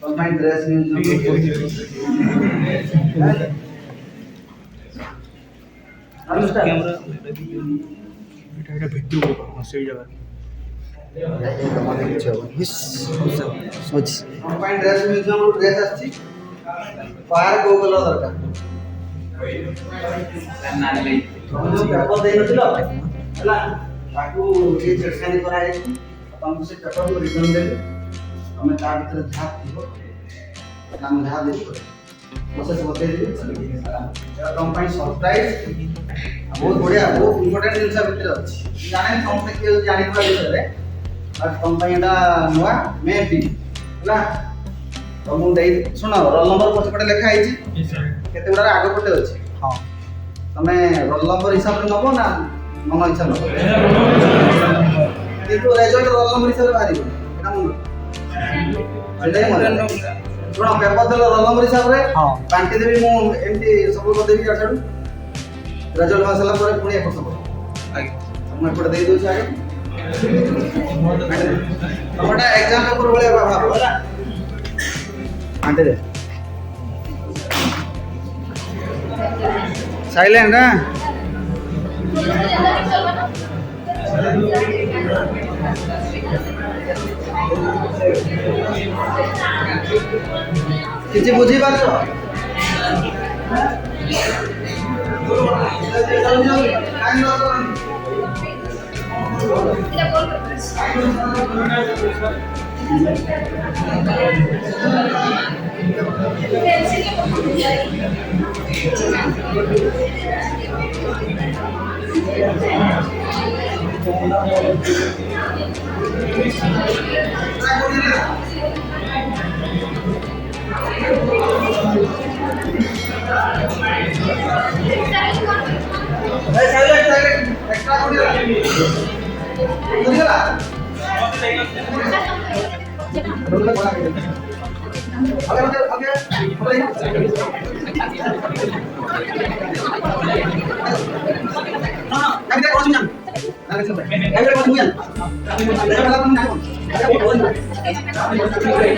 Combine dress camera এটা video সেই জায়গা कंबाइन ड्रेस म्यूजियम ड्रेस आछि बाहर को कलर दरकार जो पेपर दे नथिलो हला ताकू ये चेक्शन करा है तुम से पेपर को रिटर्न दे हमें ता भीतर झाप दिबो नाम झाप दिबो प्रोसेस बते दिबो कंबाइन सरप्राइज बहुत बढ़िया बहुत इंपोर्टेंट जिनस भीतर अछि जाने समस्त के जानि पा विषय आज कंबाइन दा नवा मे बी हला तुम दे सुनो रोल नंबर पछपटे लिखा आइछि केते गुडा आगे पटे अछि हां तमे रोल नंबर हिसाब रे नबो ना मन इच्छा नबो किंतु रिजल्ट रोल नंबर हिसाब रे बारिबो एटा मन सेटाई मन सुनो पेपर देलो रोल नंबर हिसाब रे हां बांटी देबी मु एमटी सब को देबी आछाडू रिजल्ट आसला पर पुणी एक सब आगे हम एपटे दे दोछ आगे तमटा एग्जाम पेपर बोले बाबा होला आंटे दे साइलेंट ना किछि बुझी पारछ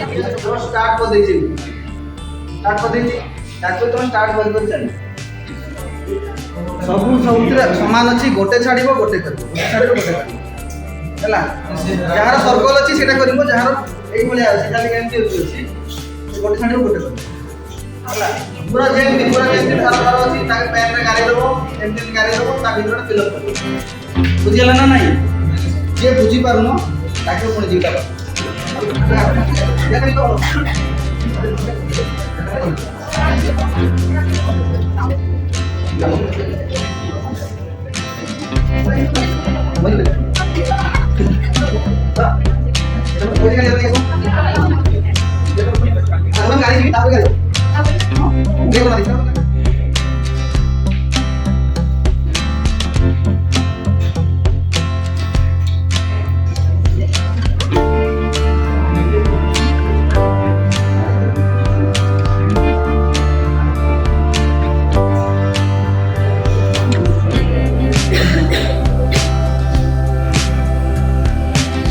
एक्स्ट्रा स्टार्ट कर दीजिए स्टार्ट कर सब समान अच्छी गोटे छाड़ो गोटे छाड़ो गोटे है जार सर्कल अच्छी से जार ये गोटे छाड़ गोटे पूरा जमी पूरा जमी धार धार अच्छी पेन में गाड़ी देव एमती गाड़ी देव भर फिलअप कर बुझीगला ना नाई जी बुझी पारुन ताके पुणी जीटा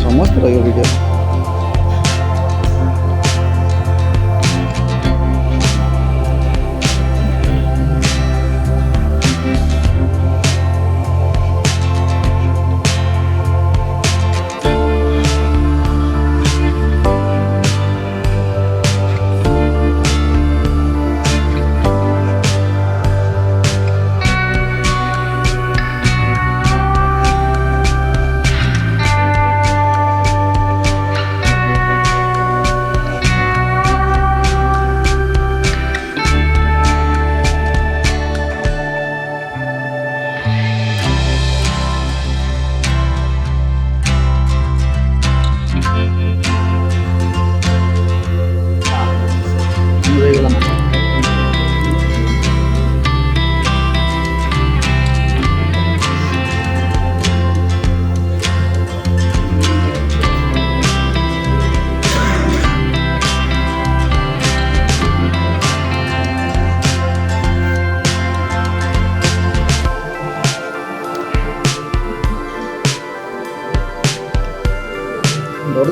समस्त रहियो वीडियो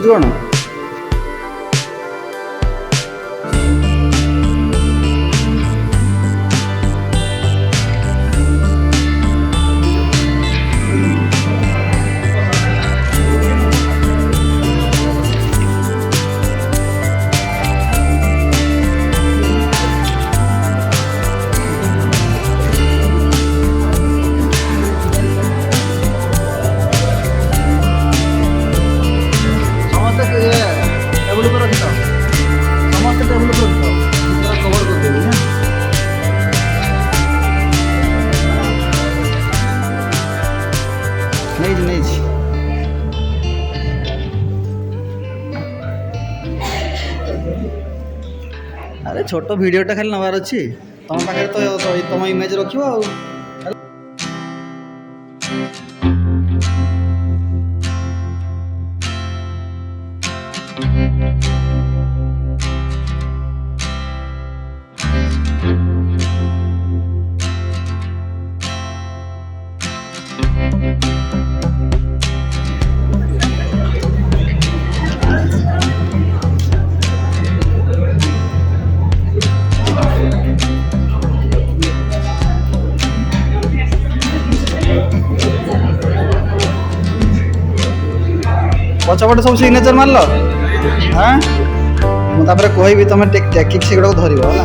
डर ना ଆରେ ଛୋଟ ଭିଡ଼ିଓଟା ଖାଲି ନେବାର ଅଛି ତମ ପାଖରେ ତ ତମ ଇମେଜ୍ ରଖିବ ଆଉ। ପଛପଟେ ସବୁ ସିଗ୍ନେଚର ମାରିଲ ହଁ ମୁଁ ତାପରେ କହିବି ତମେ ଟେକିକି ସେଗୁଡ଼ାକୁ ଧରିବ ହେଲା।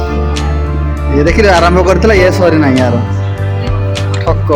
ଇଏ ଦେଖିଲେ ଆରମ୍ଭ କରିଥିଲା ଇଏ ସରି ନାହିଁ ୟାର ଠକ।